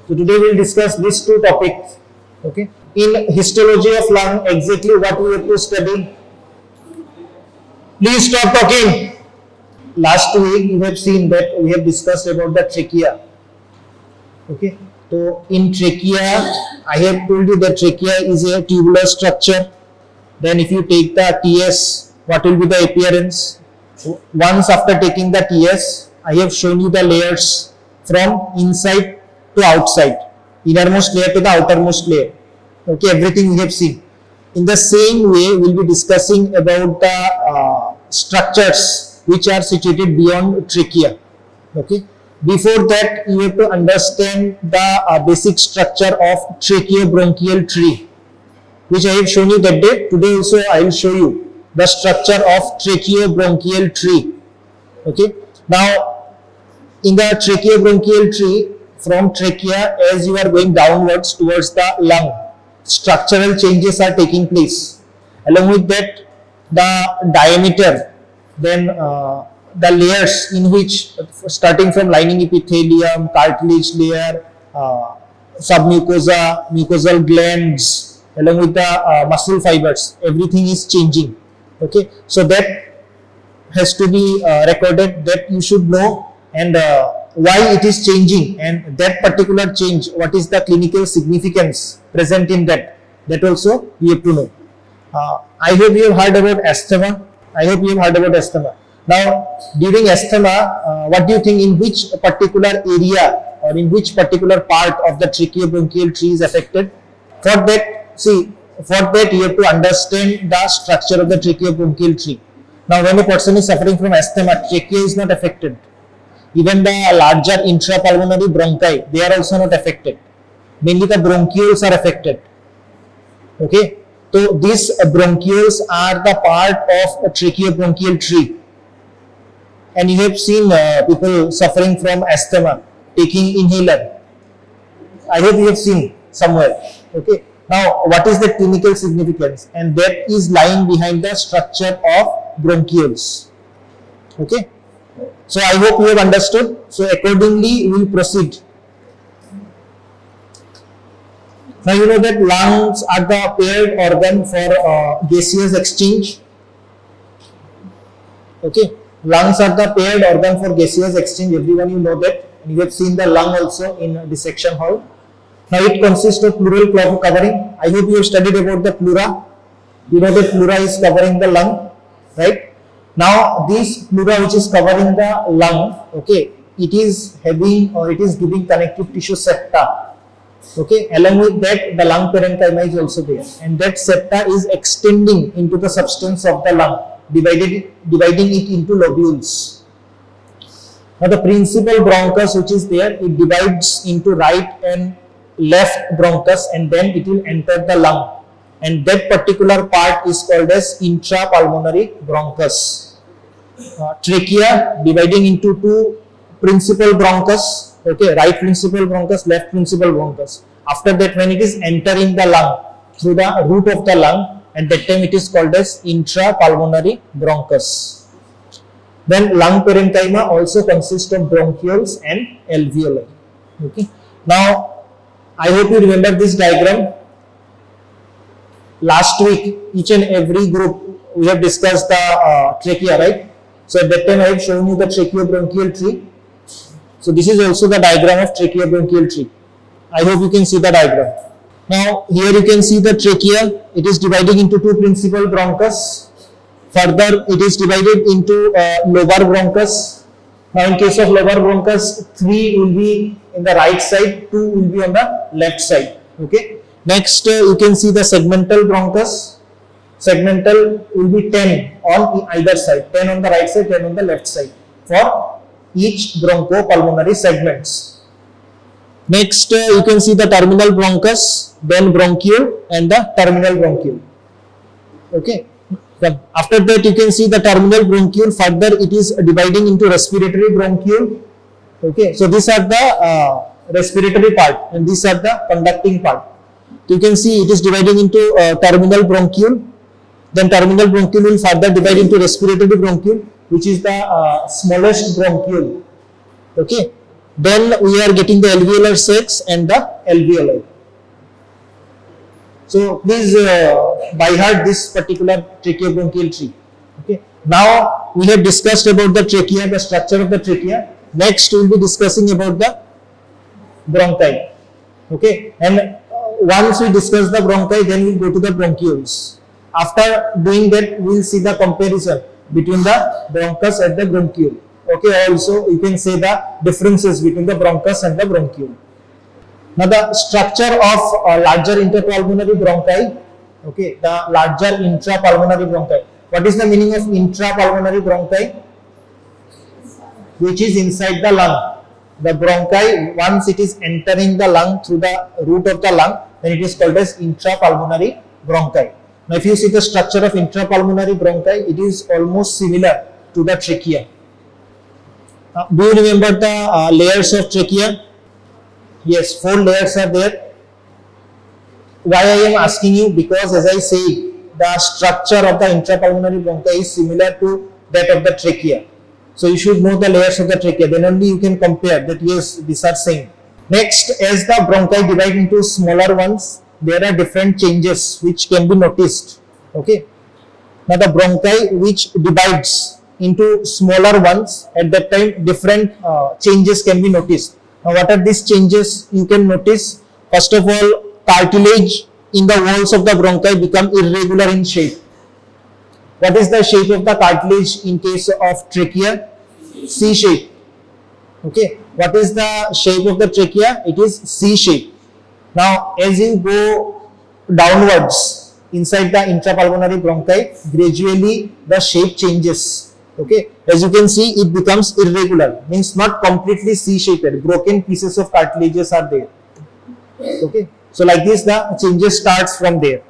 So today we will discuss these two topics. Okay. In histology of lung, exactly what we have to study. Please stop talking. Last week you have seen that we have discussed about the trachea. Okay. So in trachea, I have told you that trachea is a tubular structure. Then if you take the TS, what will be the appearance? Once after taking the TS, I have shown you the layers from inside to outside, innermost layer to the outermost layer. Okay, everything we have seen. In the same way, we will be discussing about the structures which are situated beyond trachea. Okay. Before that, you have to understand the basic structure of tracheobronchial tree, which I have shown you that day. Today also I will show you the structure of tracheobronchial tree. Okay. Now, in the tracheobronchial tree, from trachea, as you are going downwards towards the lung, structural changes are taking place. Along with that, the diameter, then the layers in which, starting from lining epithelium, cartilage layer, submucosa, mucosal glands, along with the muscle fibers, everything is changing. Okay, so that has to be recorded, that you should know, and why it is changing, and that particular change, what is the clinical significance present in that also you have to know. I hope you have heard about asthma. Now, during asthma, what do you think, in which particular area or in which particular part of the tracheobronchial tree is affected? For that, you have to understand the structure of the tracheobronchial tree. Now, when a person is suffering from asthma, trachea is not affected. Even the larger intrapulmonary bronchi, they are also not affected. Mainly the bronchioles are affected. Okay. So these bronchioles are the part of a tracheobronchial tree. And you have seen people suffering from asthma taking inhaler. I hope you have seen somewhere. Okay. Now, what is the clinical significance? And that is lying behind the structure of bronchioles. Okay. So I hope you have understood. So accordingly, we will proceed. Now you know that lungs are the paired organ for gaseous exchange. Okay, lungs are the paired organ for gaseous exchange. Everyone you know that. And you have seen the lung also in dissection hall. Now it consists of pleural covering. I hope you have studied about the pleura. You know that pleura is covering the lung, right? Now, this pleura which is covering the lung, okay, it is having, or it is giving connective tissue septa. Okay, along with that, the lung parenchyma is also there, and that septa is extending into the substance of the lung, dividing it into lobules. Now, the principal bronchus which is there, it divides into right and left bronchus, and then it will enter the lung. And that particular part is called as intrapulmonary bronchus. Trachea dividing into two principal bronchus, okay, right principal bronchus, left principal bronchus. After that, when it is entering the lung through the root of the lung, at that time it is called as intrapulmonary bronchus. Then lung parenchyma also consists of bronchioles and alveoli. Okay. Now, I hope you remember this diagram. Last week, each and every group, we have discussed the trachea, right? So at that time, I have shown you the tracheobronchial tree. So this is also the diagram of tracheobronchial tree. I hope you can see the diagram. Now, here you can see the trachea. It is divided into two principal bronchus. Further, it is divided into lobar bronchus. Now, in case of lobar bronchus, 3 will be in the right side, 2 will be on the left side. Okay. Next, you can see the segmental bronchus. Segmental will be 10 on either side, 10 on the right side, 10 on the left side for each bronchopulmonary segments. Next, you can see the terminal bronchus, then bronchiole and the terminal bronchiole. Okay. After that, you can see the terminal bronchiole. Further, it is dividing into respiratory bronchiole. Okay. So these are the respiratory part, and these are the conducting part. You can see it is dividing into terminal bronchiole. Then terminal bronchiole will further divide into respiratory bronchiole, which is the smallest bronchiole. Okay. Then we are getting the alveolar sacs and the alveoli. So please by heart this particular tracheobronchial tree. Okay. Now we have discussed about the trachea, the structure of the trachea. Next we will be discussing about the bronchi. Okay. And once we discuss the bronchi, then we will go to the bronchioles. After doing that, we will see the comparison between the bronchus and the bronchiole. Okay. Also, you can say the differences between the bronchus and the bronchiole. Now, the structure of larger intrapulmonary bronchi. Okay. The larger intrapulmonary bronchi. What is the meaning of intrapulmonary bronchi? Which is inside the lung. The bronchi, once it is entering the lung through the root of the lung, then it is called as intrapulmonary bronchi. Now, if you see the structure of intrapulmonary bronchi, it is almost similar to the trachea. Do you remember the layers of trachea? Yes, 4 layers are there. Why I am asking you? Because as I say, the structure of the intrapulmonary bronchi is similar to that of the trachea. So you should know the layers of the trachea, then only you can compare that yes, these are same. Next, as the bronchi divide into smaller ones, there are different changes which can be noticed. Okay. Now the bronchi which divides into smaller ones, at that time different changes can be noticed. Now what are these changes you can notice? First of all, cartilage in the walls of the bronchi become irregular in shape. What is the shape of the cartilage in case of trachea? C shape. Okay. What is the shape of the trachea? It is C shape. Now, as you go downwards inside the intrapulmonary bronchi, gradually the shape changes. Okay. As you can see, it becomes irregular. Means not completely C-shaped. Broken pieces of cartilages are there. Okay. So like this, the changes starts from there.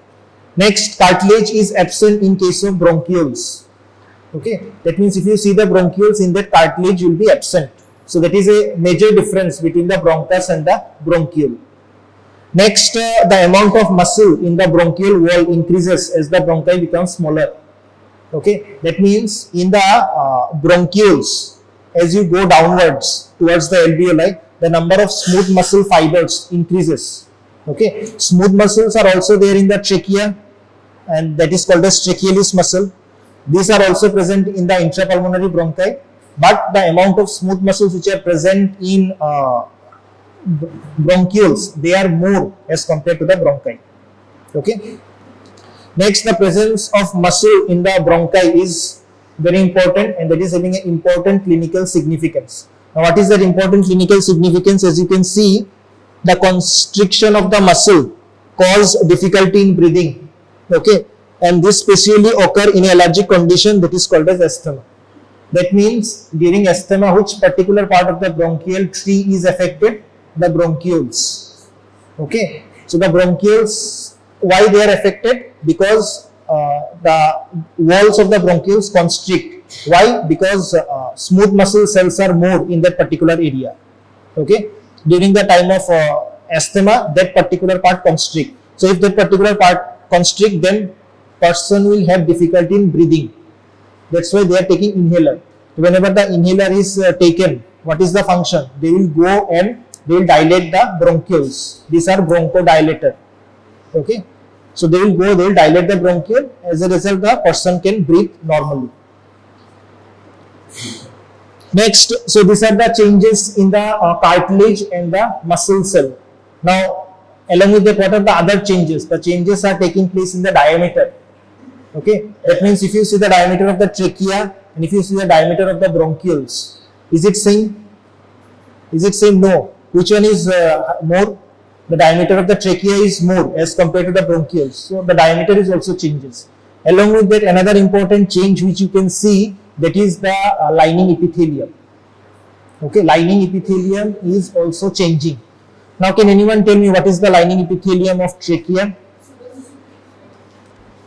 Next, cartilage is absent in case of bronchioles. Okay, that means if you see the bronchioles, in that cartilage will be absent. So that is a major difference between the bronchus and the bronchiole. Next, the amount of muscle in the bronchial wall increases as the bronchi becomes smaller. Okay, that means in the bronchioles, as you go downwards towards the alveoli, the number of smooth muscle fibers increases. Okay, smooth muscles are also there in the trachea, and that is called as trachealis muscle. These are also present in the intrapulmonary bronchi, but the amount of smooth muscles which are present in bronchioles, they are more as compared to the bronchi. Okay. Next, the presence of muscle in the bronchi is very important, and that is having an important clinical significance. Now, what is that important clinical significance? As you can see, the constriction of the muscle cause difficulty in breathing. Okay, and this specially occur in an allergic condition that is called as asthma. That means during asthma, which particular part of the bronchial tree is affected? The bronchioles. Okay, so the bronchioles, why they are affected? Because the walls of the bronchioles constrict. Why? Because smooth muscle cells are more in that particular area. Okay, during the time of asthma, that particular part constrict. So if that particular part constrict, then person will have difficulty in breathing. That's why they are taking inhaler. Whenever the inhaler is taken, what is the function? They will go and they will dilate the bronchioles. These are bronchodilator. Okay, so they will go, they will dilate the bronchiole. As a result, the person can breathe normally. Next, so these are the changes in the cartilage and the muscle cell. Now, along with that, what are the other changes? The changes are taking place in the diameter. Okay, that means if you see the diameter of the trachea and if you see the diameter of the bronchioles, is it same? Is it same? No. Which one is more? The diameter of the trachea is more as compared to the bronchioles. So the diameter is also changes. Along with that, another important change which you can see, that is the lining epithelium. Okay, lining epithelium is also changing. Now, can anyone tell me what is the lining epithelium of trachea?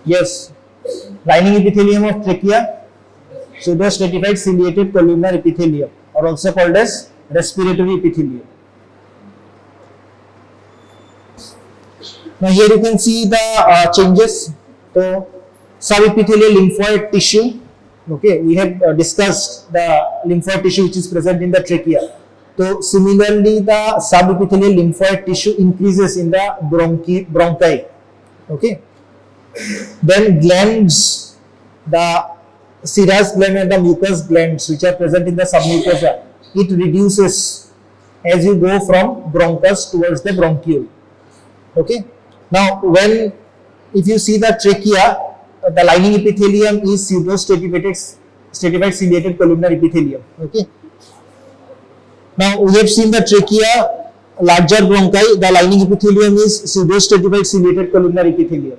Yes, lining epithelium of trachea, pseudostratified ciliated columnar epithelium, or also called as respiratory epithelium. Now here you can see the changes. So subepithelial lymphoid tissue. Okay, we have discussed the lymphoid tissue which is present in the trachea. So similarly, the subepithelial lymphoid tissue increases in the bronchi. Okay. Then glands, the serous gland and the mucous glands which are present in the submucosa, it reduces as you go from bronchus towards the bronchiole. Okay. Now, if you see the trachea, the lining epithelium is pseudostratified ciliated columnar epithelium. Okay. Now we have seen the trachea, larger bronchi, the lining epithelium is pseudostratified ciliated columnar epithelium.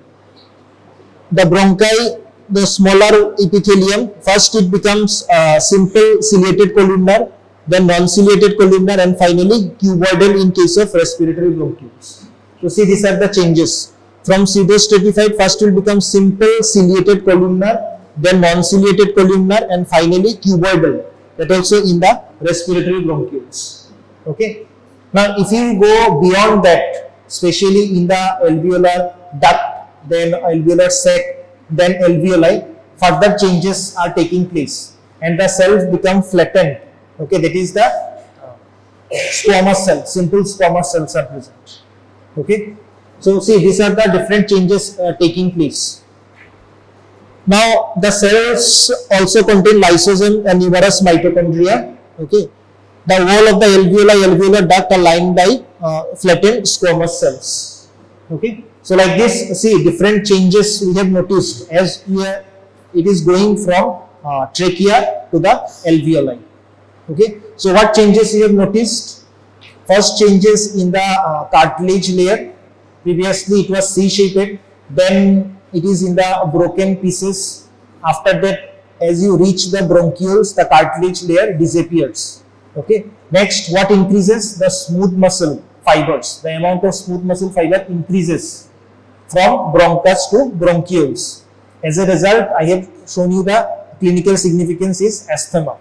The bronchi, the smaller epithelium, first it becomes simple ciliated columnar, then non-ciliated columnar, and finally cuboidal in case of respiratory bronchioles. So see, these are the changes. From pseudostratified, first will become simple ciliated columnar, then non-ciliated columnar, and finally cuboidal, that also in the respiratory bronchioles. Okay. Now if you go beyond that, especially in the alveolar duct, then alveolar sac, then alveoli, further changes are taking place and the cells become flattened. Okay, that is the squamous cells, simple squamous cells are present. Okay. So see, these are the different changes taking place. Now the cells also contain lysosome and numerous mitochondria. Okay. The wall of the alveolar duct are lined by flattened squamous cells. Okay. So like this, see, different changes we have noticed as it is going from trachea to the alveoli. Okay. So what changes you have noticed? First, changes in the cartilage layer. Previously it was C-shaped, then it is in the broken pieces. After that, as you reach the bronchioles, the cartilage layer disappears. Okay. Next, what increases? The smooth muscle fibers. The amount of smooth muscle fiber increases from bronchus to bronchioles. As a result, I have shown you the clinical significance is asthma.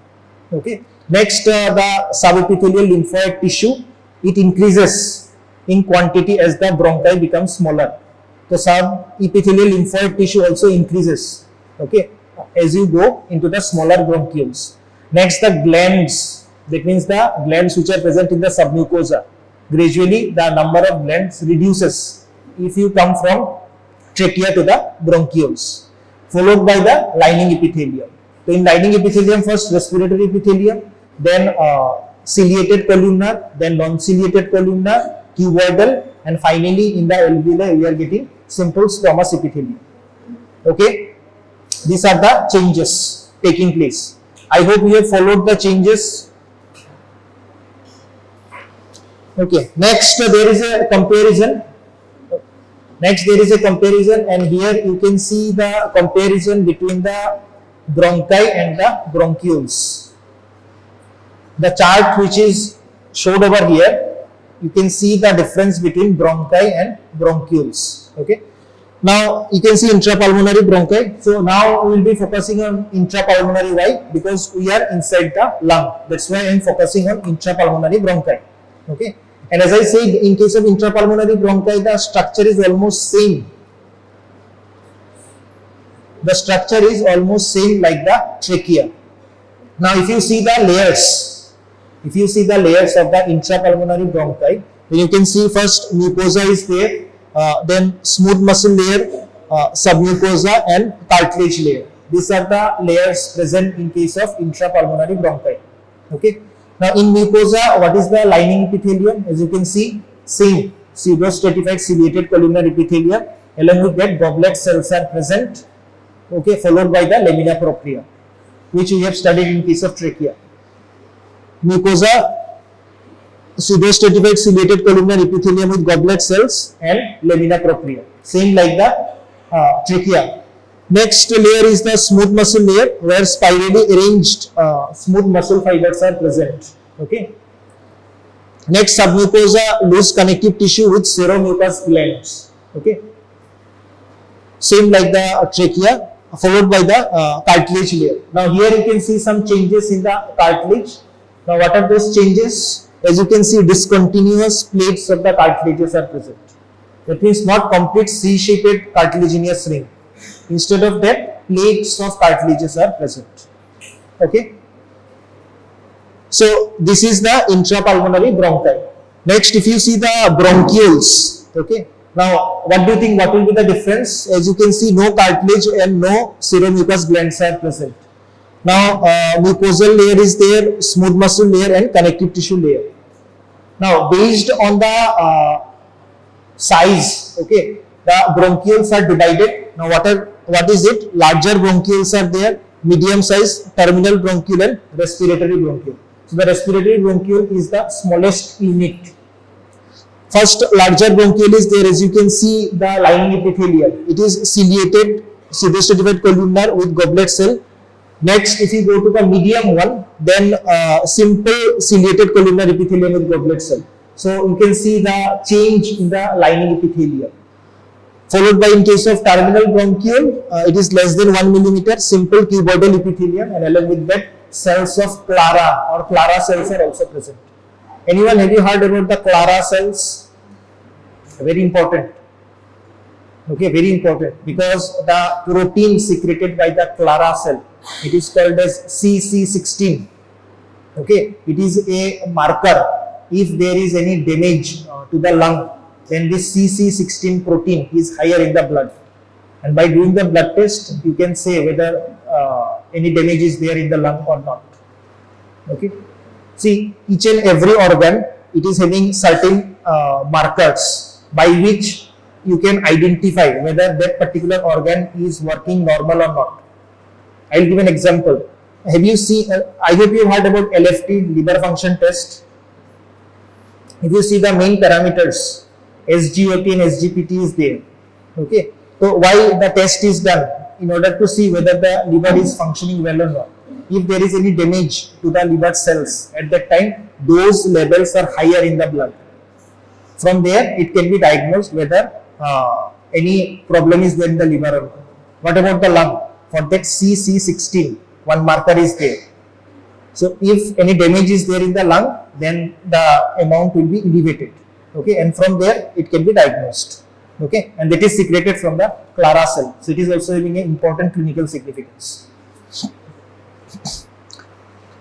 Okay. Next, the subepithelial lymphoid tissue, it increases in quantity as the bronchi become smaller. The subepithelial lymphoid tissue also increases, okay, as you go into the smaller bronchioles. Next, the glands, that means the glands which are present in the submucosa. Gradually, the number of glands reduces if you come from trachea to the bronchioles, followed by the lining epithelium. So, in lining epithelium, first respiratory epithelium, then ciliated columnar, then non-ciliated columnar, cuboidal, and finally in the alveoli we are getting simple squamous epithelium. Okay, these are the changes taking place. I hope you have followed the changes. Okay, next there is a comparison. And here you can see the comparison between the bronchi and the bronchioles. The chart which is showed over here, you can see the difference between bronchi and bronchioles. Okay. Now you can see intrapulmonary bronchi. So now we will be focusing on intrapulmonary. Why? Because we are inside the lung. That's why I am focusing on intrapulmonary bronchi. Okay. And as I said, in case of intrapulmonary bronchi, the structure is almost same. The structure is almost same like the trachea. Now if you see the layers, of the intrapulmonary bronchi, then you can see first mucosa is there, then smooth muscle layer, submucosa, and cartilage layer. These are the layers present in case of intrapulmonary bronchi. Okay. Now in mucosa, what is the lining epithelium? As you can see, same pseudostratified ciliated columnar epithelium. Along with that, goblet cells are present. Okay, followed by the lamina propria, which we have studied in case of trachea. Mucosa, pseudostratified ciliated columnar epithelium with goblet cells and lamina propria, same like the trachea. Next layer is the smooth muscle layer, where spirally arranged smooth muscle fibers are present. Okay. Next, submucosa, loose connective tissue with seromucous glands. Okay. Same like the trachea, followed by the cartilage layer. Now here you can see some changes in the cartilage. Now what are those changes? As you can see, discontinuous plates of the cartilages are present. That means not complete C-shaped cartilaginous ring. Instead of that, plates of cartilages are present. Okay. So this is the intrapulmonary bronchi. Next, if you see the bronchioles, okay. Now, what do you think? What will be the difference? As you can see, no cartilage and no seromucous glands are present. Now, mucosal layer is there, smooth muscle layer and connective tissue layer. Now, based on the size, okay, the bronchioles are divided. Now, what is it? Larger bronchioles are there, medium size, terminal bronchiole and respiratory bronchiole. So, the respiratory bronchiole is the smallest unit. First, larger bronchiole is there. As you can see, the lining epithelium. It is ciliated, pseudostratified columnar with goblet cell. Next, if you go to the medium one, then simple ciliated columnar epithelium with goblet cell. So, you can see the change in the lining epithelium. Followed by, in case of terminal bronchiole, it is less than 1 millimeter, simple cuboidal epithelium, and along with that, cells of pleura or pleura cells are also present. Anyone, have you heard about the pleura cells? Very important. Okay, very important, because the protein secreted by the pleura cell, it is called as CC16. Okay, it is a marker. If there is any damage to the lung, then this CC16 protein is higher in the blood. And by doing the blood test, you can say whether any damage is there in the lung or not. Okay. See, each and every organ, it is having certain markers by which you can identify whether that particular organ is working normal or not. I will give an example. Have you seen, I hope you have heard about LFT, liver function test. If you see the main parameters, SGOT and SGPT is there. Okay. So, why the test is done? In order to see whether the liver is functioning well or not. If there is any damage to the liver cells at that time, those levels are higher in the blood. From there, it can be diagnosed whether any problem is there in the liver or not. What about the lung? For that CC16, one marker is there. So, if any damage is there in the lung, then the amount will be elevated. Okay, and from there, it can be diagnosed. Okay, and that is secreted from the pleura cell. So, it is also having an important clinical significance.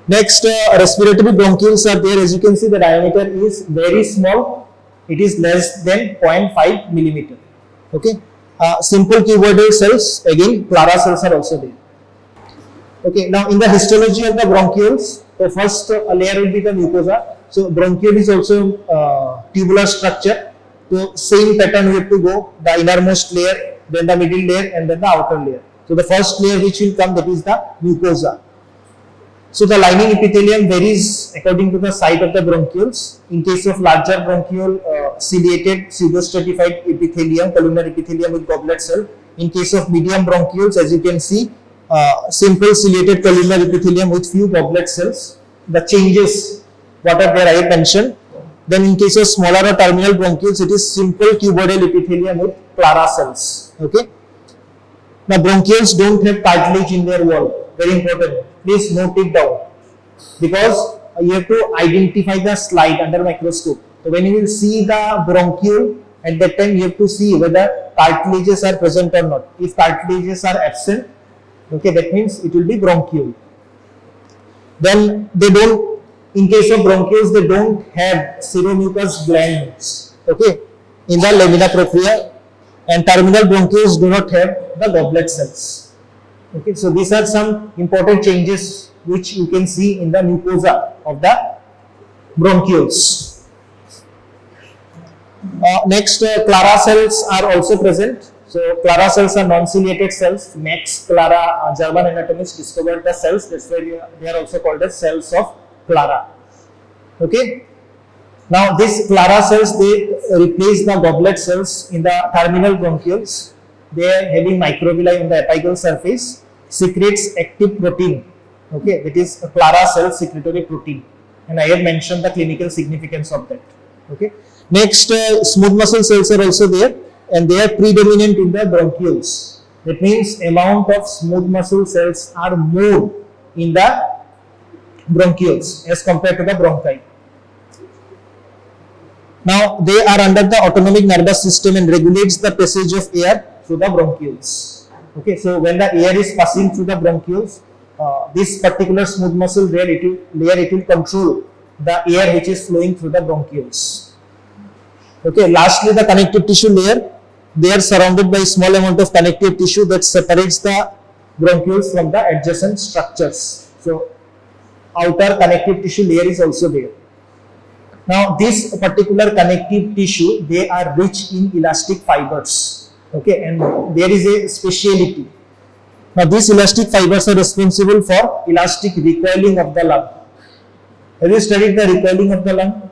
Next, respiratory bronchioles are there. As you can see, the diameter is very small. It is less than 0.5 millimeter. Okay, simple cuboidal cells, again, pleura cells are also there. Okay, now in the histology of the bronchioles, the first layer will be the mucosa. So, bronchiole is also tubular structure. So, same pattern we have to go, the innermost layer, then the middle layer and then the outer layer. So, the first layer which will come, that is the mucosa. So, the lining epithelium varies according to the site of the bronchioles. In case of larger bronchiole, ciliated pseudostratified epithelium, columnar epithelium with goblet cell. In case of medium bronchioles, as you can see, simple ciliated columnar epithelium with few goblet cells. The changes, what are there I have mentioned. Then in case of smaller or terminal bronchioles, it is simple cuboidal epithelium with pleura cells. Okay. Now, bronchioles don't have cartilage in their wall. Very important. Please note it down, because you have to identify the slide under microscope. So, when you will see the bronchiole, at that time you have to see whether cartilages are present or not. If cartilages are absent, okay, that means it will be bronchiole. Then they don't, in case of bronchioles, they don't have seromucous glands, okay, in the lamina propria, and terminal bronchioles do not have the goblet cells. Okay, so these are some important changes which you can see in the mucosa of the bronchioles. Next, pleura cells are also present. So, pleura cells are non-ciliated cells. Max Pleura, German anatomist, discovered the cells. That's why they are also called as cells of pleura. Okay. Now, these pleura cells, they replace the goblet cells in the terminal bronchioles. They are having microvilli on the apical surface, secretes active protein. Okay, that is a pleura cell secretory protein, and I have mentioned the clinical significance of that. Okay. Next, smooth muscle cells are also there, and they are predominant in the bronchioles. That means amount of smooth muscle cells are more in the bronchioles as compared to the bronchi. Now, they are under the autonomic nervous system and regulates the passage of air through the bronchioles. Okay, so when the air is passing through the bronchioles, this particular smooth muscle layer, it will control the air which is flowing through the bronchioles. Okay, lastly the connective tissue layer, they are surrounded by a small amount of connective tissue that separates the bronchioles from the adjacent structures. So outer connective tissue layer is also there. Now this particular connective tissue, they are rich in elastic fibers. Okay, and there is a speciality. Now these elastic fibers are responsible for elastic recoiling of the lung. Have you studied the recoiling of the lung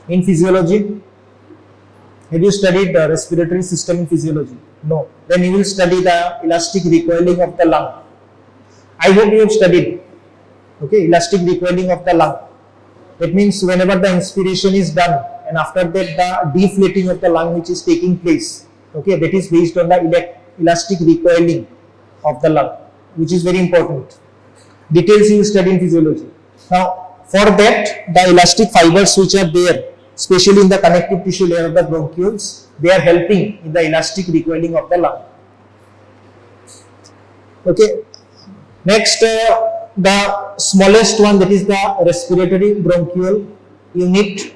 in physiology? Have you studied the respiratory system in physiology? No. Then you will study the elastic recoiling of the lung. I hope you have studied. Okay, elastic recoiling of the lung. That means whenever the inspiration is done and after that the deflating of the lung which is taking place, okay, that is based on the elastic recoiling of the lung, which is very important. Details you will study in physiology. Now for that, the elastic fibers which are there, especially in the connective tissue layer of the bronchioles, they are helping in the elastic recoiling of the lung. Okay. Next, the smallest one, that is the respiratory bronchial unit.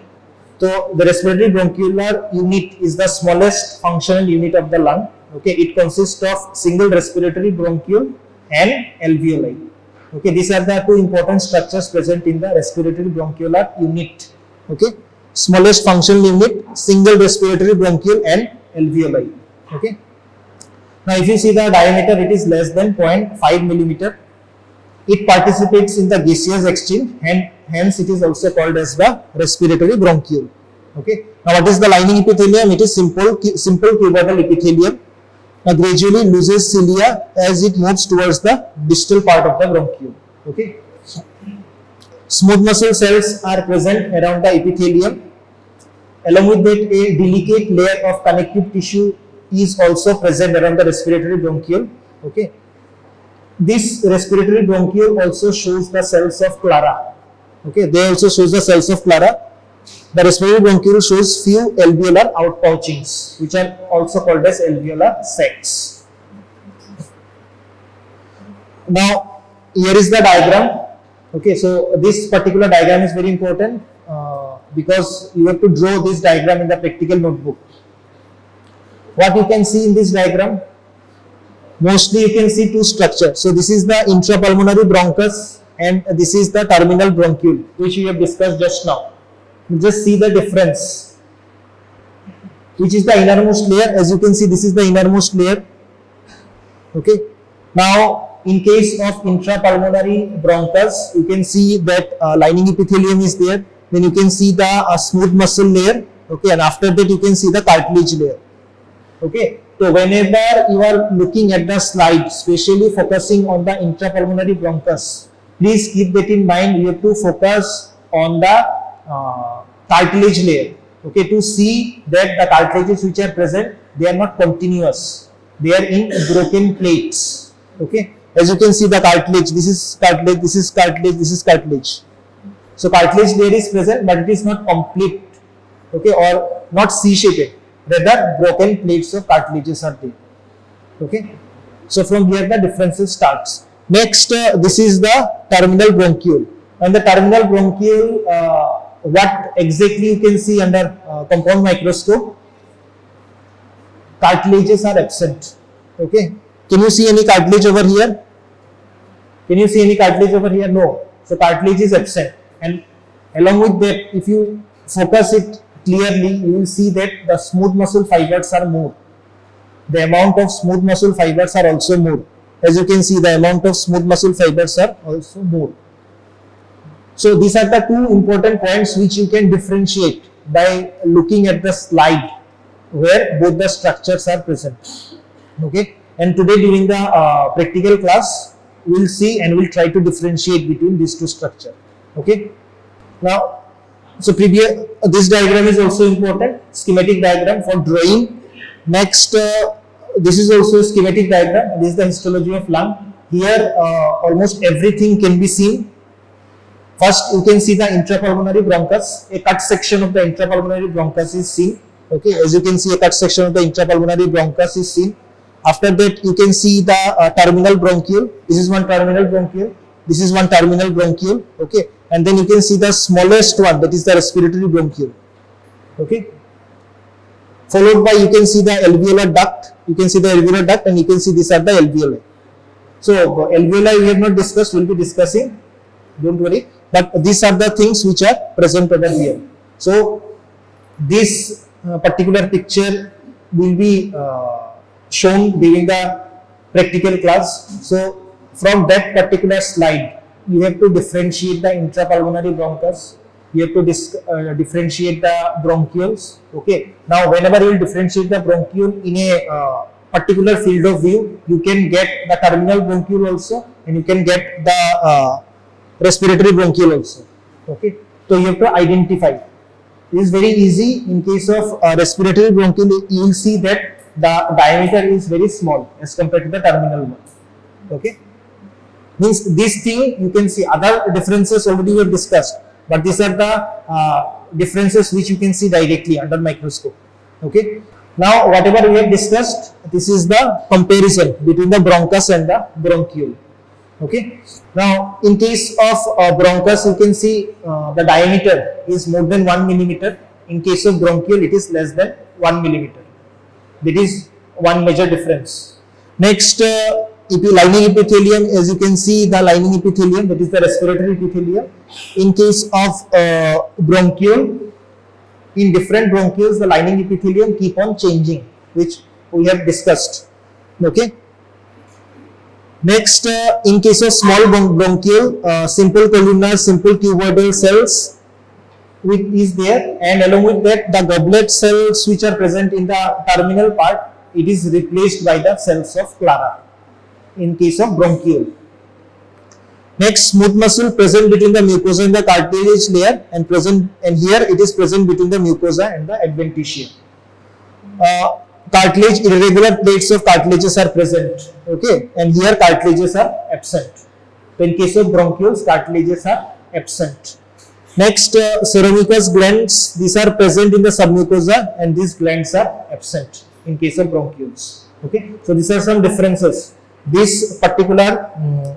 So the respiratory bronchial unit is the smallest functional unit of the lung. Okay, it consists of single respiratory bronchiole and alveoli. Okay, these are the two important structures present in the respiratory bronchiolar unit. Okay, smallest functional unit, single respiratory bronchiole and alveoli. Okay. Now, if you see the diameter, it is less than 0.5 millimeter. It participates in the gaseous exchange and hence it is also called as the respiratory bronchiole. Okay. Now, what is the lining epithelium? It is simple cuboidal epithelium. Now, gradually loses cilia as it moves towards the distal part of the bronchiole. Okay. Smooth muscle cells are present around the epithelium. Along with that, a delicate layer of connective tissue is also present around the respiratory bronchiole. Okay. This respiratory bronchiole also shows the cells of pleura. Okay, they also shows the cells of pleura. The respiratory bronchiole shows few alveolar outpouchings, which are also called as alveolar sacs. Now, here is the diagram. Okay, so this particular diagram is very important because you have to draw this diagram in the practical notebook. What you can see in this diagram? Mostly you can see two structures. So this is the intrapulmonary bronchus and this is the terminal bronchiole, which we have discussed just now. You just see the difference. Which is the innermost layer? As you can see, this is the innermost layer. Okay. Now, in case of intrapulmonary bronchus, you can see that lining epithelium is there. Then you can see the smooth muscle layer. Okay, and after that you can see the cartilage layer. Okay. So whenever you are looking at the slide, especially focusing on the intrapulmonary bronchus, please keep that in mind. You have to focus on the cartilage layer. Okay, to see that the cartilages which are present, they are not continuous. They are in broken plates. Okay, as you can see the cartilage, this is cartilage, this is cartilage, this is cartilage. So cartilage layer is present, but it is not complete. Okay, or not C-shaped. Rather, broken plates of cartilages are there. Okay. So from here the differences starts. Next, this is the terminal bronchiole. And the terminal bronchiole, what exactly you can see under compound microscope? Cartilages are absent. Okay. Can you see any cartilage over here? Can you see any cartilage over here? No. So cartilage is absent. And along with that, if you focus it clearly, you will see that the smooth muscle fibers are more. The amount of smooth muscle fibers are also more. As you can see, the amount of smooth muscle fibers are also more. So these are the two important points which you can differentiate by looking at the slide where both the structures are present. Okay. And today during the practical class, we will see and we will try to differentiate between these two structures. Okay. Now, so this diagram is also important, schematic diagram for drawing. Next, this is also a schematic diagram. This is the histology of lung. Here, almost everything can be seen. First, you can see the intrapulmonary bronchus. A cut section of the intrapulmonary bronchus is seen. Okay, as you can see, a cut section of the intrapulmonary bronchus is seen. After that, you can see the terminal bronchiole. This is one terminal bronchiole. This is one terminal bronchiole. Okay, and then you can see the smallest one, that is the respiratory bronchiole. Okay, followed by you can see the alveolar duct. You can see the alveolar duct, and you can see these are the alveoli. So alveoli we have not discussed. We will be discussing. Don't worry. But these are the things which are present over here. So this particular picture will be shown during the practical class. So from that particular slide, you have to differentiate the intrapulmonary bronchus. You have to differentiate the bronchioles. Okay. Now, whenever you will differentiate the bronchiole in a particular field of view, you can get the terminal bronchiole also, and you can get the respiratory bronchiole also. Okay. So you have to identify. It is very easy. In case of respiratory bronchiole, you will see that the diameter is very small as compared to the terminal one. Okay. Means this thing you can see. Other differences already we have discussed, but these are the differences which you can see directly under microscope. Okay. Now whatever we have discussed, this is the comparison between the bronchus and the bronchiole. Okay. Now in case of bronchus, you can see the diameter is more than 1 millimeter. In case of bronchiole, it is less than 1 millimeter. That is one major difference. Next, lining epithelium, as you can see the lining epithelium, that is the respiratory epithelium. In case of bronchiole, in different bronchioles, the lining epithelium keep on changing, which we have discussed. Okay. Next, in case of small bronchiole, simple columnar, simple cuboidal cells is there, and along with that, the goblet cells which are present in the terminal part, it is replaced by the cells of pleura in case of bronchiole. Next, smooth muscle present between the mucosa and the cartilage layer, and here it is present between the mucosa and the adventitia. Cartilage, irregular plates of cartilages are present. Okay, and here cartilages are absent. So in case of bronchioles, cartilages are absent. Next, seromucous glands, these are present in the submucosa, and these glands are absent in case of bronchioles. Okay, so these are some differences. This particular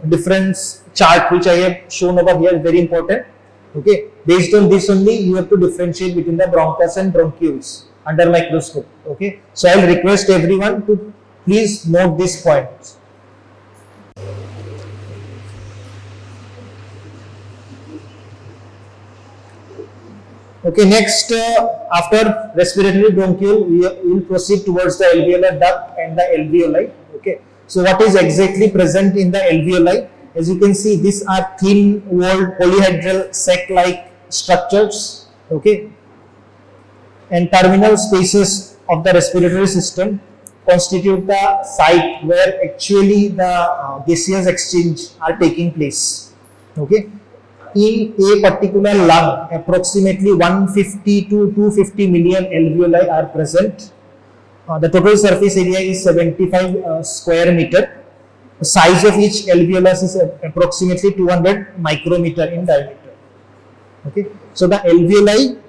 difference chart which I have shown over here is very important. Okay, based on this only you have to differentiate between the bronchus and bronchioles under microscope. Okay, so I will request everyone to please note this point. Okay, next, after respiratory bronchiole, we will proceed towards the alveolar duct and the alveoli. Okay, so what is exactly present in the alveoli? As you can see, these are thin-walled polyhedral sac-like structures. Okay, and terminal spaces of the respiratory system constitute the site where actually the gaseous exchange are taking place. Okay. In a particular lung, approximately 150 to 250 million alveoli are present. The total surface area is 75 square meter. The size of each alveolus is approximately 200 micrometer in diameter. Okay, so the alveoli,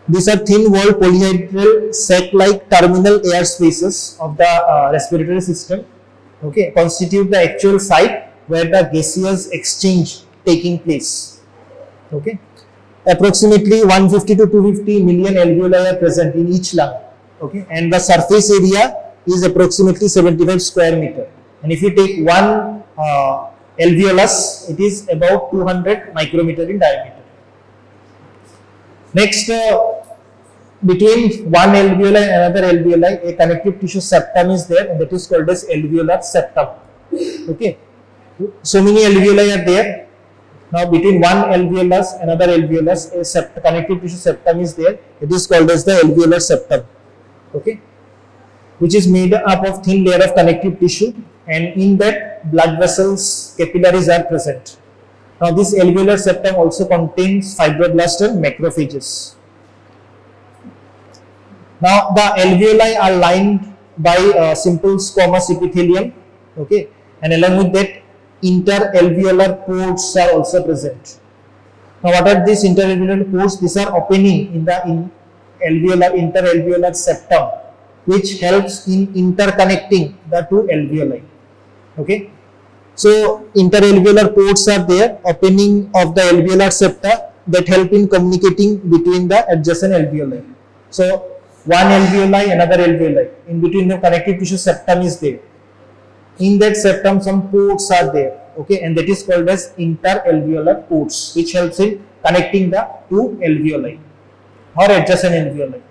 these are thin-walled polyhedral sac-like terminal air spaces of the respiratory system. Okay, constitute the actual site where the gaseous exchange taking place. Okay, approximately 150 to 250 million alveoli are present in each lung. Okay, and the surface area is approximately 75 square meter. And if you take one alveolus, it is about 200 micrometer in diameter. Next, between one alveoli and another alveoli, a connective tissue septum is there, and that is called as alveolar septum. Okay. So many alveoli are there. Now between one alveolus and another alveolus, a connective tissue septum is there. It is called as the alveolar septum. Okay, which is made up of thin layer of connective tissue, and in that blood vessels, capillaries are present. Now this alveolar septum also contains fibroblasts and macrophages. Now the alveoli are lined by simple squamous epithelium. Okay, and along with that, interalveolar pores are also present. Now what are these interalveolar pores? These are opening in the interalveolar septum. which helps in interconnecting the two alveoli. Okay. So interalveolar ports are there, opening of the alveolar septa that help in communicating between the adjacent alveoli. So one alveoli, another alveoli, in between the connective tissue septum is there. In that septum some ports are there, okay, and that is called as interalveolar ports, which helps in connecting the two alveoli or adjacent alveoli.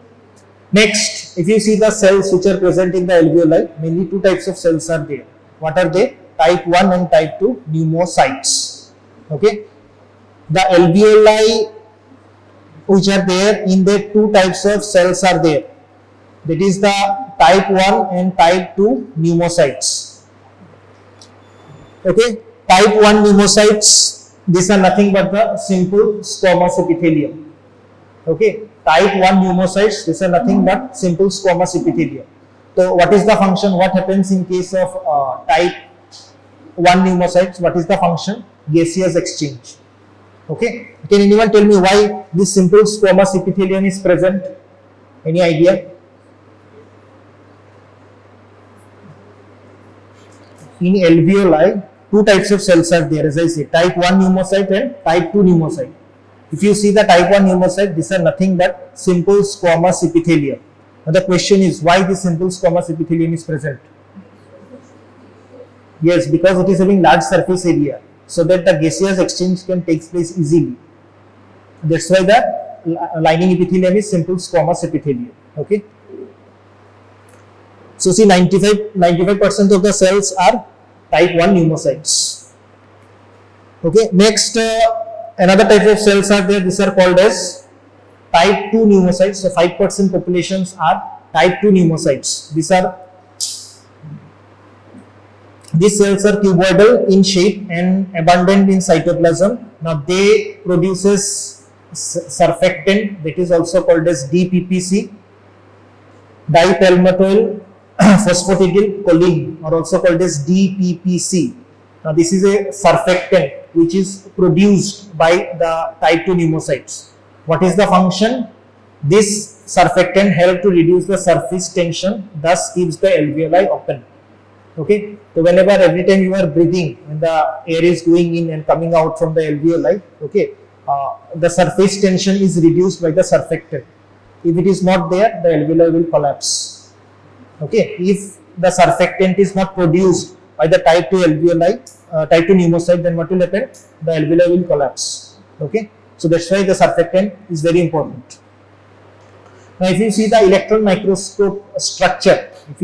Next, if you see the cells which are present in the alveoli, mainly two types of cells are there. What are they? Type 1 and type 2 pneumocytes. Okay, the alveoli which are there, in the two types of cells are there. That is the type 1 and type 2 pneumocytes. Okay, type 1 pneumocytes, these are nothing but the simple squamous epithelium. Okay, type 1 pneumocytes, these are nothing but simple squamous epithelium. So what is the function? What happens in case of type 1 pneumocytes? What is the function? Gaseous exchange. Okay, can anyone tell me why this simple squamous epithelium is present? Any idea? In alveoli, two types of cells are there, as I say, type 1 pneumocyte and type 2 pneumocyte. If you see the type 1 pneumocyte, these are nothing but simple squamous epithelium. Now the question is, why this simple squamous epithelium is present? Yes, because it is having large surface area, so that the gaseous exchange can take place easily. That's why the lining epithelium is simple squamous epithelium. Okay. So see, 95% of the cells are type 1 pneumocytes. Okay. Next, another type of cells are there. These are called as type 2 pneumocytes. So 5% populations are type 2 pneumocytes. These cells are cuboidal in shape and abundant in cytoplasm. Now they produces surfactant, that is also called as DPPC, dipalmitoyl phosphatidylcholine, or also called as DPPC. Now this is a surfactant which is produced by the type 2 pneumocytes. What is the function? This surfactant helps to reduce the surface tension, thus keeps the alveoli open. Okay, so whenever, every time you are breathing, when the air is going in and coming out from the alveoli, okay, the surface tension is reduced by the surfactant. If it is not there, the alveoli will collapse. Okay, if the surfactant is not produced by the type 2 alveoli, type 2 pneumocyte, then what will happen? The alveoli will collapse. Okay, so that's why the surfactant is very important. Now, if you see the electron microscope structure, of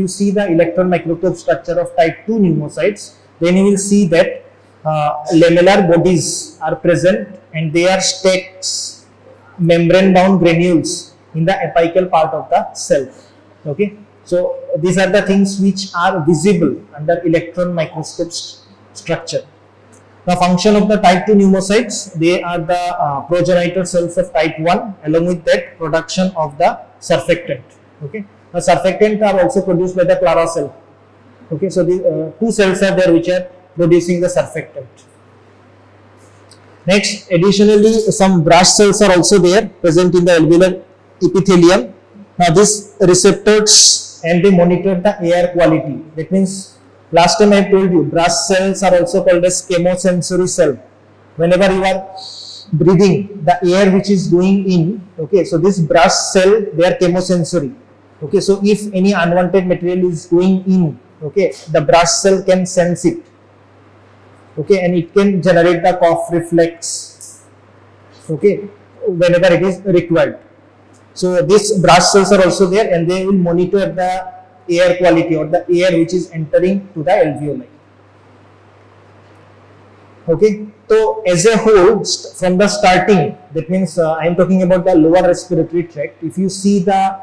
type 2 pneumocytes, then you will see that lamellar bodies are present and they are stacks, membrane bound granules in the apical part of the cell. Okay, so these are the things which are visible under electron microscope structure. The function of the type 2 pneumocytes, they are the progenitor cells of type 1, along with that production of the surfactant. Okay, the surfactant are also produced by the pleura cell. Okay, so the two cells are there which are producing the surfactant. Next, additionally, some brush cells are also there present in the alveolar epithelium. Now these receptors, and they monitor the air quality. That means, last time I told you, brush cells are also called as chemosensory cell. Whenever you are breathing, the air which is going in, okay, so this brush cell, they are chemosensory. Okay, so if any unwanted material is going in, okay, the brush cell can sense it. Okay, and it can generate the cough reflex. Okay, whenever it is required. So these brush cells are also there, and they will monitor the air quality or the air which is entering to the alveoli. Okay, so as a whole, from the starting, that means I am talking about the lower respiratory tract. If you see the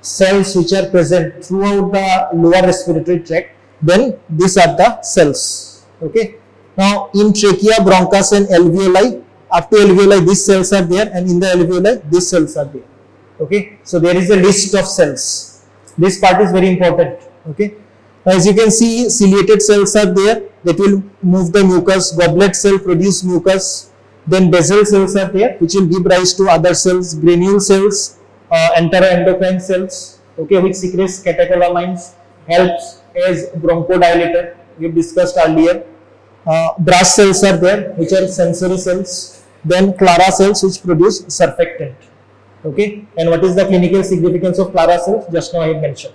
cells which are present throughout the lower respiratory tract, then these are the cells. Okay, now in trachea, bronchus and alveoli, up to alveoli these cells are there, and in the alveoli these cells are there. Okay, so there is a list of cells. This part is very important. Okay, now as you can see, ciliated cells are there that will move the mucus, goblet cell produce mucus, then basal cells are there which will give rise to other cells, granule cells, enteroendocrine cells, okay, which secretes catecholamines, helps as bronchodilator, we have discussed earlier. Brass cells are there, which are sensory cells. Then Clara cells, which produce surfactant. Okay, and what is the clinical significance of Clara cells? Just now I have mentioned.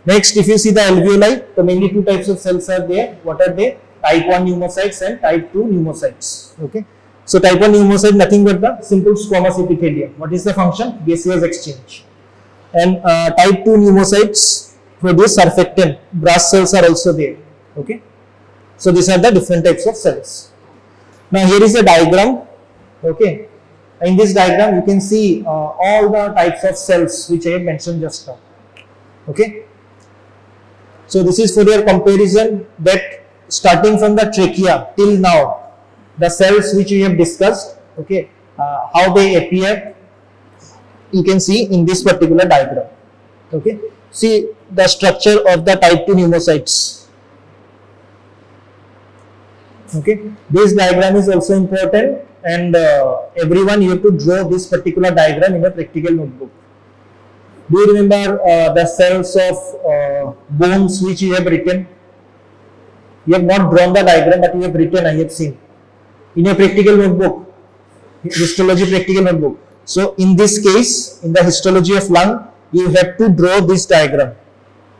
Next, if you see the alveoli, so mainly two types of cells are there. What are they? Type 1 pneumocytes and type 2 pneumocytes. Okay, so type 1 pneumocyte nothing but the simple squamous epithelium. What is the function? Gaseous exchange. And type 2 pneumocytes produce surfactant. Brass cells are also there. Okay, so these are the different types of cells. Now here is a diagram. Okay, in this diagram you can see all the types of cells which I have mentioned just now. Okay, so this is for your comparison that starting from the trachea till now, the cells which we have discussed, okay, how they appear, you can see in this particular diagram. Okay, see the structure of the type 2 pneumocytes. Okay, this diagram is also important, and everyone you have to draw this particular diagram in a practical notebook. Do you remember the cells of bones which you have written? You have not drawn the diagram, but you have written, I have seen, in a practical notebook, histology practical notebook. So in this case, in the histology of lung, you have to draw this diagram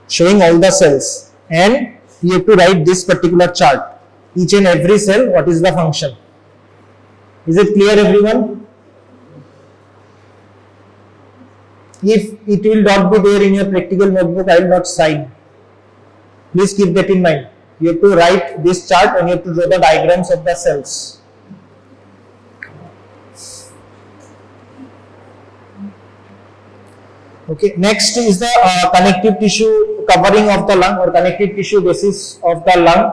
showing all the cells, and you have to write this particular chart. Each and every cell, what is the function? Is it clear, everyone? If it will not be there in your practical notebook, I will not sign. Please keep that in mind. You have to write this chart and you have to draw the diagrams of the cells. Okay, next is the connective tissue covering of the lung or connective tissue basis of the lung.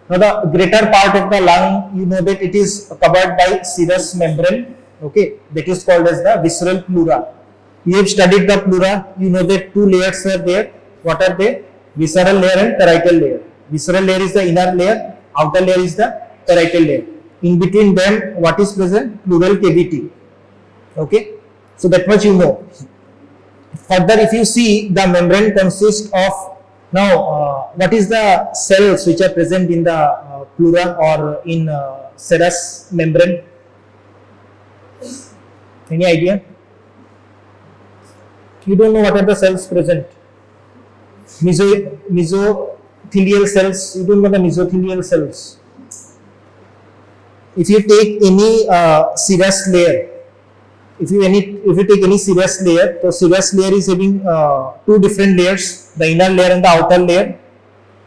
Now the greater part of the lung, you know that it is covered by serous membrane, okay, that is called as the visceral pleura. You have studied the pleura, you know that two layers are there. What are they? Visceral layer and parietal layer. Visceral layer is the inner layer, outer layer is the parietal layer. In between them, what is present? Pleural cavity. Okay, so that much you know. Further, if you see, the membrane consists of, now what is the cells which are present in the pleura or in serous membrane? Any idea? You don't know what are the cells present. Mesothelial cells, you don't know the mesothelial cells. If you take any serous layer, if you take any serous layer, so serous layer is having two different layers, the inner layer and the outer layer,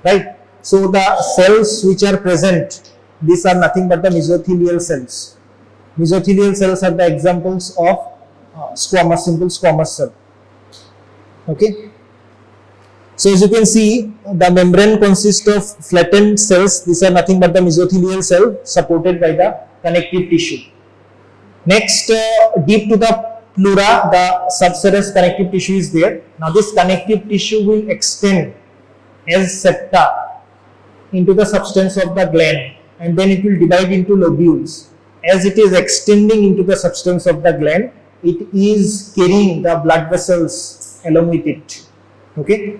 right? So the cells which are present, these are nothing but the mesothelial cells. Mesothelial cells are the examples of squamous, simple squamous cell. Okay. So as you can see, the membrane consists of flattened cells. These are nothing but the mesothelial cell supported by the connective tissue. Next, deep to the pleura, the subserous connective tissue is there. Now this connective tissue will extend as septa into the substance of the gland, and then it will divide into lobules. As it is extending into the substance of the gland, it is carrying the blood vessels along with it. Okay.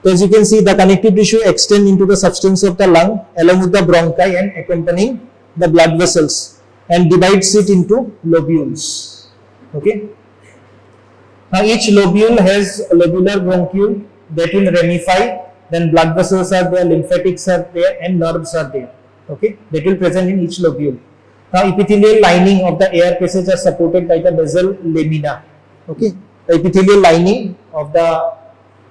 So as you can see, the connective tissue extends into the substance of the lung along with the bronchi and accompanying the blood vessels, and divides it into lobules. Okay. Now each lobule has a lobular bronchiole that will ramify. Then blood vessels are there, lymphatics are there, and nerves are there. Okay, that will present in each lobule. Now epithelial lining of the air passage are supported by the basal lamina. Okay, the epithelial lining of the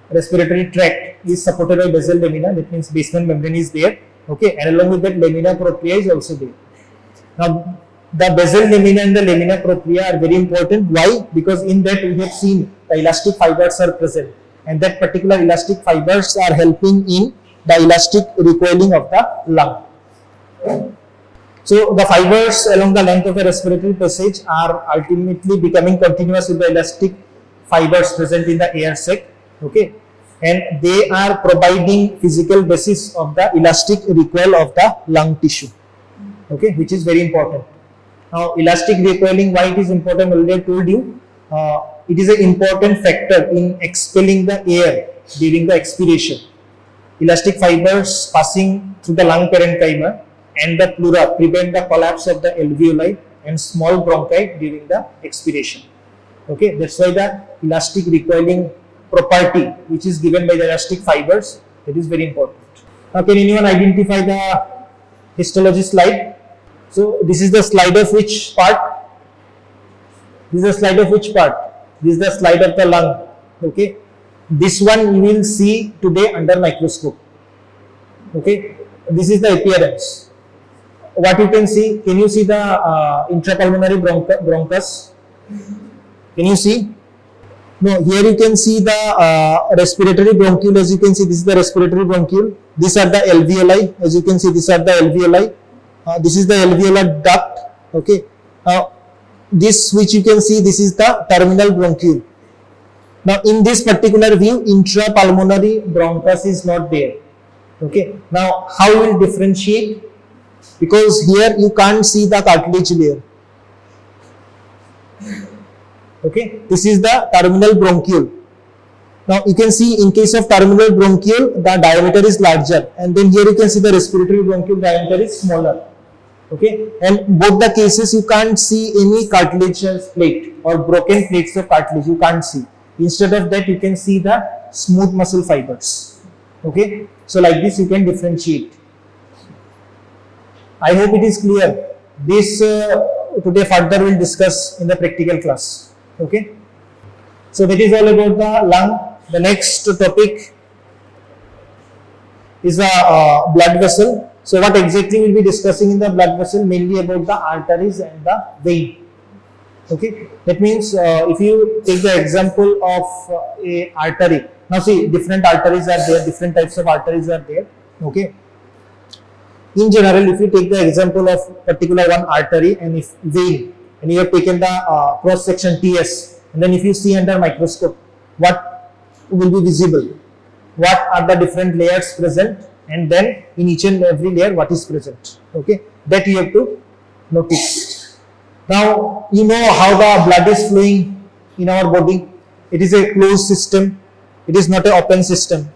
respiratory tract is supported by basal lamina. That means basement membrane is there. Okay, and along with that, lamina propria is also there. Now the basal lamina and the lamina propria are very important. Why? Because in that we have seen the elastic fibers are present, and that particular elastic fibers are helping in the elastic recoiling of the lung. So the fibers along the length of the respiratory passage are ultimately becoming continuous with the elastic fibers present in the air sac. Okay, and they are providing physical basis of the elastic recoil of the lung tissue. Okay, which is very important. Now elastic recoiling, why it is important, already I told you. it is an important factor in expelling the air during the expiration. Elastic fibers passing through the lung parenchyma and the pleura prevent the collapse of the alveoli and small bronchi during the expiration. Okay, that's why the elastic recoiling property which is given by the elastic fibers, it is very important. Now, can anyone identify the histology slide? So, this is the slide of which part? This is the slide of which part? This is the slide of the lung. Okay, this one you will see today under microscope. Okay, this is the appearance. What you can see? Can you see the intrapulmonary bronchus? Can you see? No, here you can see the respiratory bronchiole. As you can see, this is the respiratory bronchiole. These are the alveoli. As you can see, these are the alveoli. This is the alveolar duct. Okay. This which you can see, this is the terminal bronchiole. Now, in this particular view, intrapulmonary bronchus is not there. Okay. Now, how you will differentiate? Because here you can't see the cartilage layer. Okay, this is the terminal bronchiole. Now you can see in case of terminal bronchiole, the diameter is larger, and then here you can see the respiratory bronchiole diameter is smaller. Okay, and both the cases you can't see any cartilaginous plate or broken plates of cartilage, you can't see. Instead of that, you can see the smooth muscle fibers. Okay, so like this you can differentiate. I hope it is clear. This today further we'll discuss in the practical class. Okay, so that is all about the lung. The next topic is the blood vessel. So what exactly we'll be discussing in the blood vessel? Mainly about the arteries and the vein. Okay, that means if you take the example of a artery. Now see, different arteries are there, different types of arteries are there. Okay, in general, if you take the example of particular one artery and if vein, and you have taken the cross section TS, and then if you see under microscope, what will be visible? What are the different layers present, and then in each and every layer what is present? Okay, that you have to notice. Now you know how the blood is flowing in our body. It is a closed system. It is not an open system.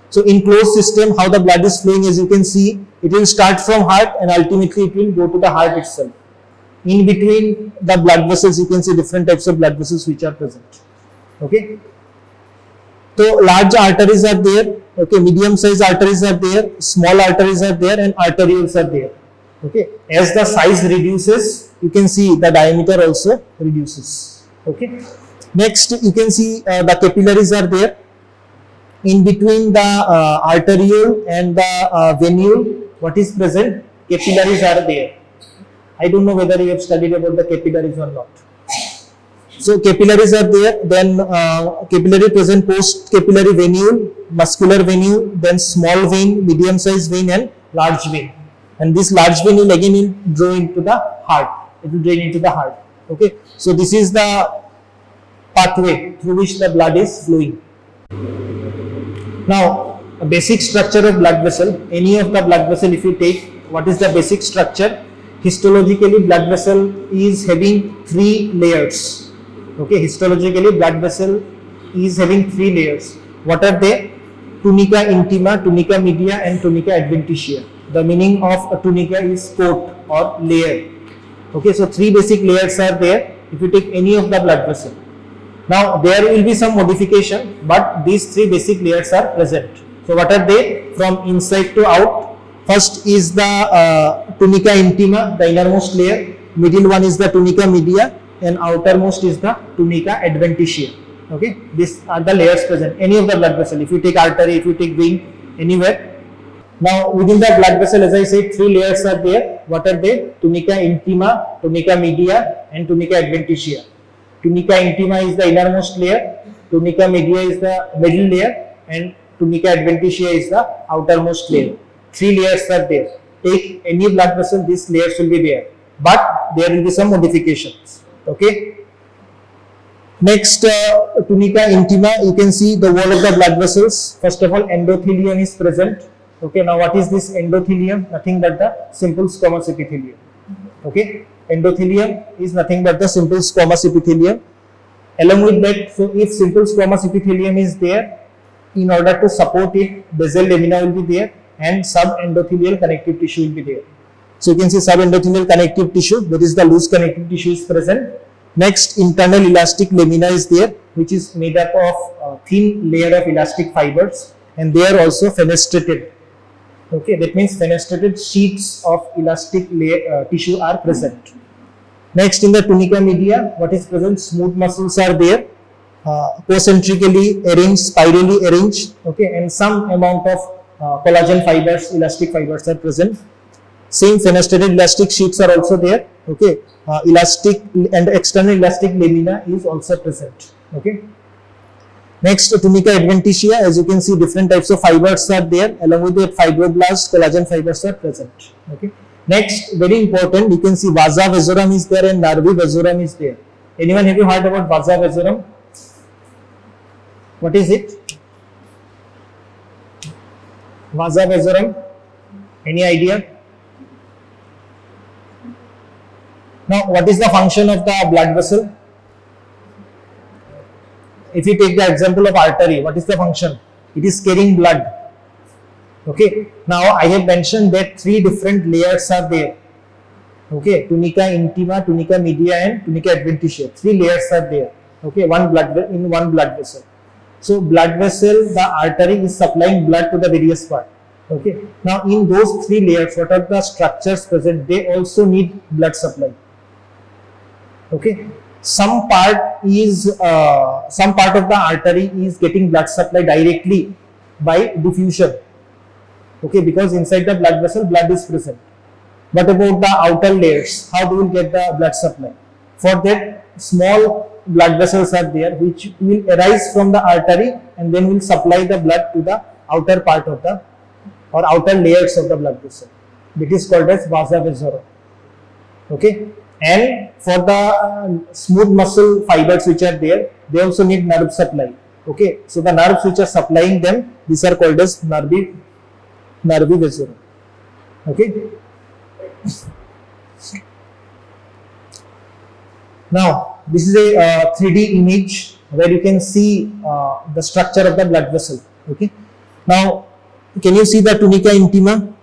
So in closed system, how the blood is flowing, as you can see, it will start from heart and ultimately it will go to the heart itself. In between the blood vessels, you can see different types of blood vessels which are present. Okay. So large arteries are there. Okay, medium sized arteries are there, small arteries are there, and arterioles are there. Okay. As the size reduces, you can see the diameter also reduces. Okay. Next, you can see the capillaries are there. In between the arteriole and the venule, what is present? Capillaries are there. I don't know whether you have studied about the capillaries or not. So capillaries are there, then capillary present post capillary venule, muscular venule, then small vein, medium sized vein, and large vein. And this large vein will again draw into the heart. It will drain into the heart. Okay. So this is the pathway through which the blood is flowing. Now, a basic structure of blood vessel. Any of the blood vessel, if you take, what is the basic structure? Histologically, blood vessel is having 3 layers. Okay, histologically, blood vessel is having 3 layers. What are they? Tunica intima, tunica media, and tunica adventitia. The meaning of a tunica is coat or layer. Okay, so 3 basic layers are there if you take any of the blood vessel. Now, there will be some modification, but these 3 basic layers are present. So, what are they? From inside to out. First is the tunica intima, the innermost layer. Middle one is the tunica media, and outermost is the tunica adventitia. Okay, these are the layers present. Any of the blood vessel, if you take artery, if you take vein, anywhere. Now, within the blood vessel, as I said, 3 layers are there. What are they? Tunica intima, tunica media, and tunica adventitia. Tunica intima is the innermost layer, tunica media is the middle layer, and tunica adventitia is the outermost layer. 3 layers are there. Take any blood vessel, these layers will be there, but there will be some modifications. Okay. Next, tunica intima, you can see the wall of the blood vessels. First of all, endothelium is present. Okay, now what is this endothelium? Nothing but the simple squamous epithelium. Okay, endothelium is nothing but the simple squamous epithelium. Along with that, so if simple squamous epithelium is there, in order to support it, basal lamina will be there and subendothelial connective tissue will be there. So you can see subendothelial connective tissue, that is the loose connective tissue is present. Next, internal elastic lamina is there, which is made up of a thin layer of elastic fibers, and they are also fenestrated. Okay, that means fenestrated sheets of elastic tissue are present. Next, in the tunica media, what is present? Smooth muscles are there, concentrically arranged, spirally arranged, okay, and some amount of collagen fibers, elastic fibers are present. Same fenestrated elastic sheets are also there, okay. Elastic and external elastic lamina is also present, okay. Next, tunica adventitia, as you can see, different types of fibers are there, along with that fibroblasts, collagen fibers are present, okay. Next, very important, you can see vasa vasorum is there and nervi vasorum is there. Anyone have you heard about vasa vasorum? What is it? Vasa vasorum, any idea? Now, what is the function of the blood vessel? If you take the example of artery, what is the function? It is carrying blood. Okay. Now, I have mentioned that three different layers are there. Okay. Tunica intima, tunica media, and tunica adventitia. Three layers are there. Okay. One blood vessel. So, blood vessel, the artery is supplying blood to the various parts. Okay. Now, in those three layers, what are the structures present? They also need blood supply. Okay. Some part of the artery is getting blood supply directly by diffusion. Okay, because inside the blood vessel, blood is present. What about the outer layers? How do we get the blood supply? For that, small blood vessels are there which will arise from the artery and then will supply the blood to the outer part of the or outer layers of the blood vessel. It is called as vasa vasorum. Okay. And for the smooth muscle fibers which are there, they also need nerve supply. Okay, so the nerves which are supplying them, these are called as nervi vasorum. Okay. Now, this is a 3D image where you can see the structure of the blood vessel. Okay. Now, can you see the tunica intima?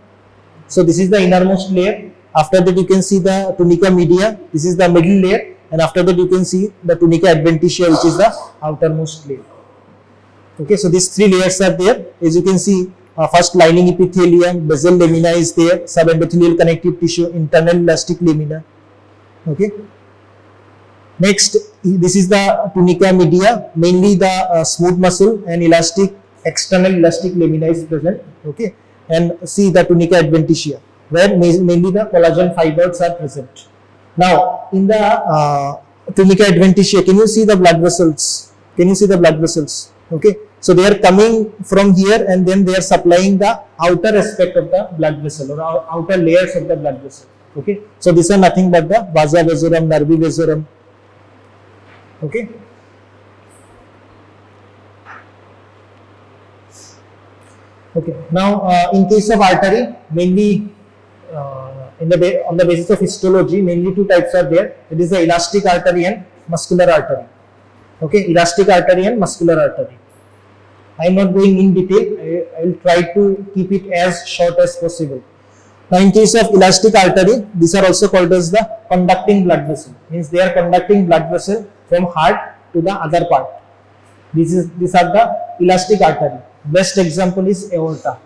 So this is the innermost layer. After that, you can see the tunica media. This is the middle layer, and after that, you can see the tunica adventitia, which is the outermost layer. Okay, so these three layers are there. As you can see, first lining epithelium, basal lamina is there, subendothelial connective tissue, internal elastic lamina. Okay. Next, this is the tunica media, mainly the smooth muscle and external elastic lamina is present. Okay, and see the tunica adventitia, where mainly the collagen fibers are present. Now, in the tunica adventitia, can you see the blood vessels? Can you see the blood vessels? Okay, so they are coming from here and then they are supplying the outer aspect of the blood vessel or outer layers of the blood vessel. Okay, so these are nothing but the vasa vasorum, nervi vasorum. Okay. Okay. Now, in case of artery, mainly on the basis of histology, mainly two types are there. It is the elastic artery and muscular artery. Okay, elastic artery and muscular artery. I am not going in detail. I will try to keep it as short as possible. Now, in case of elastic artery, these are also called as the conducting blood vessel. Means they are conducting blood vessel from heart to the other part. These are the elastic artery. Best example is aorta.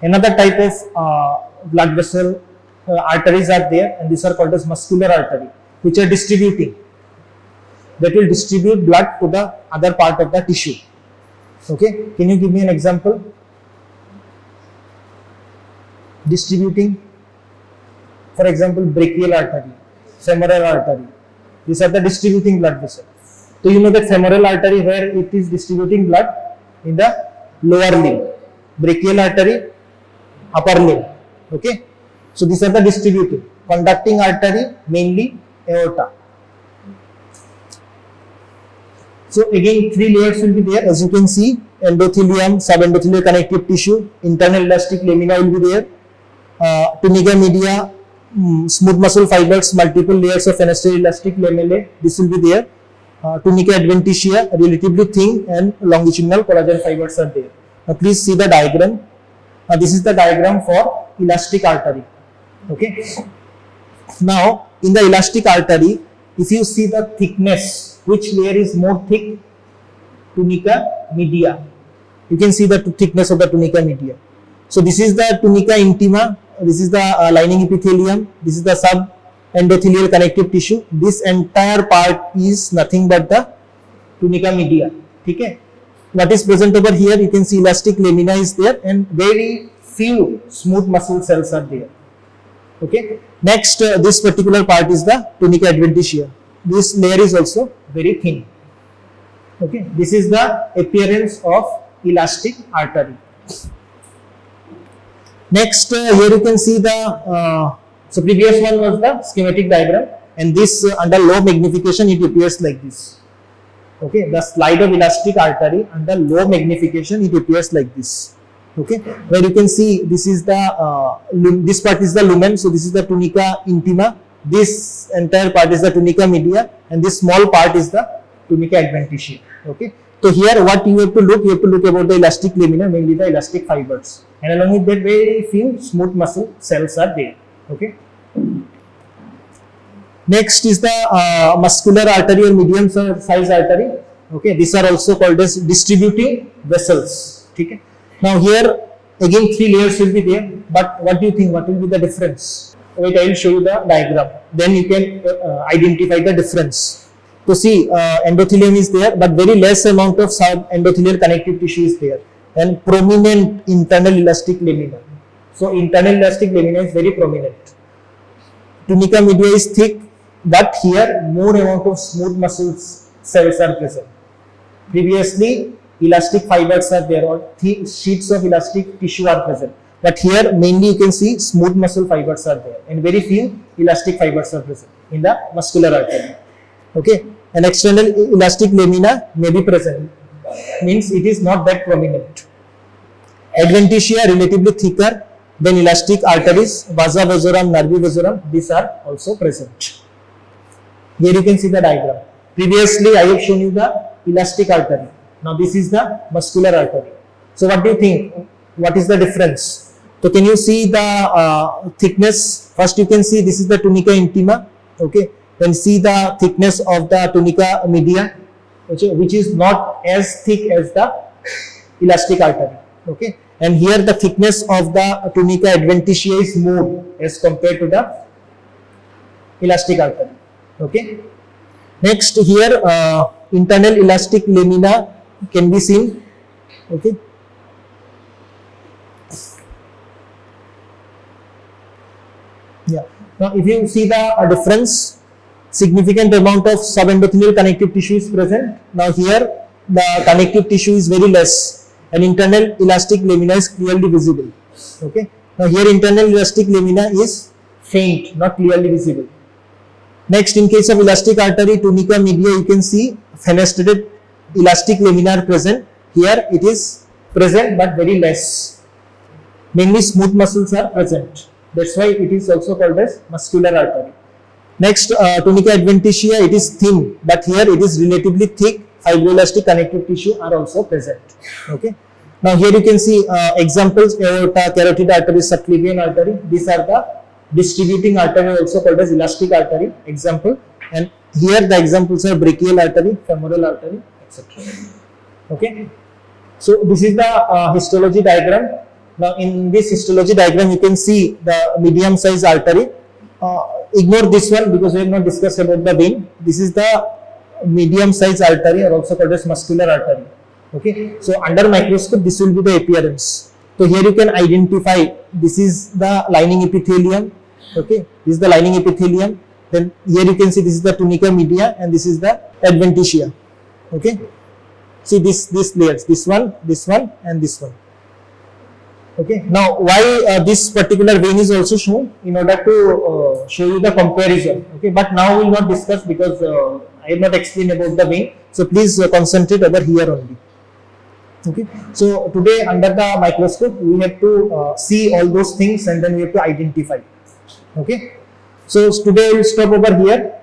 Another type of blood vessel arteries are there, and these are called as muscular artery, which are distributing. That will distribute blood to the other part of the tissue. Okay, can you give me an example? Distributing, for example, brachial artery, femoral artery. These are the distributing blood vessels. So you know that femoral artery, where it is distributing blood in the lower limb, brachial artery, upper limb. Okay, so these are the distributing. Conducting artery, mainly aorta. So again, three layers will be there, as you can see: endothelium, subendothelial connective tissue, internal elastic lamina will be there, tunica media, smooth muscle fibers, multiple layers of fenestrial elastic lamellae, this will be there. Tunica adventitia, relatively thin and longitudinal collagen fibers are there. Now please see the diagram. This is the diagram for elastic artery. Okay. Now in the elastic artery, if you see the thickness, which layer is more thick? Tunica media. You can see the thickness of the tunica media. So this is the tunica intima, this is the lining epithelium, this is the subendothelial connective tissue. This entire part is nothing but the tunica media. Okay. What is present over here? You can see elastic lamina is there and very few smooth muscle cells are there. Okay. Next, this particular part is the tunica adventitia. This layer is also very thin. Okay. This is the appearance of elastic artery. Next, here you can see the, so previous one was the schematic diagram, and this under low magnification it appears like this. Okay, the slide of elastic artery under low magnification it appears like this. Okay, where you can see this is the, this part is the lumen, so this is the tunica intima, this entire part is the tunica media, and this small part is the tunica adventitia. Okay. So here what you have to look about the elastic lamina, mainly the elastic fibers, and along with that very few smooth muscle cells are there. Okay. Next is the muscular artery or medium size artery. Okay, these are also called as distributing vessels. Okay. Now here again 3 layers will be there, but what do you think? What will be the difference? Wait, I will show you the diagram. Then you can identify the difference. So see, endothelium is there, but very less amount of subendothelial connective tissue is there, and prominent internal elastic lamina. So internal elastic lamina is very prominent. Tunica media is thick, but here more amount of smooth muscles cells are present. Previously, elastic fibers are there, or thick sheets of elastic tissue are present, but here mainly you can see smooth muscle fibers are there, and very few elastic fibers are present in the muscular artery. Okay, an external elastic lamina may be present, means it is not that prominent. Adventitia relatively thicker than elastic arteries, vasa vasorum, nervi vasorum, these are also present. Here you can see the diagram. Previously I have shown you the elastic artery. Now this is the muscular artery. So what do you think? What is the difference? So can you see the thickness? First you can see this is the tunica intima. Okay. Then see the thickness of the tunica media, which is not as thick as the elastic artery. Okay, and here the thickness of the tunica adventitia is more as compared to the elastic artery. Okay. Next, here internal elastic lamina can be seen. Okay. Yeah. Now, if you see the difference, significant amount of subendothelial connective tissue is present. Now here the connective tissue is very less, and internal elastic lamina is clearly visible. Okay. Now here internal elastic lamina is faint, not clearly visible. Next, in case of elastic artery tunica media, you can see fenestrated elastic lamina are present. Here it is present but very less. Mainly smooth muscles are present. That's why it is also called as muscular artery. Next, tunica adventitia, it is thin, but here it is relatively thick. Fibroelastic connective tissue are also present. Okay. Now here you can see examples: aorta, carotid artery, subclavian artery. These are the distributing artery, also called as elastic artery. Example, and here the examples are brachial artery, femoral artery, etc. Okay. So this is the histology diagram. Now in this histology diagram, you can see the medium size artery. Ignore this one because we have not discussed about the vein. This is the medium size artery, or also called as muscular artery. Okay. So under microscope, this will be the appearance. So here you can identify, this is the lining epithelium. Okay. This is the lining epithelium. Then here you can see this is the tunica media, and this is the adventitia. Okay. See these layers, this one, and this one. Okay. Now, why this particular vein is also shown? In order to show you the comparison. Okay. But now we will not discuss because I have not explained about the vein. So please concentrate over here only. Okay. So today under the microscope we have to see all those things, and then we have to identify. Okay. So today I will stop over here.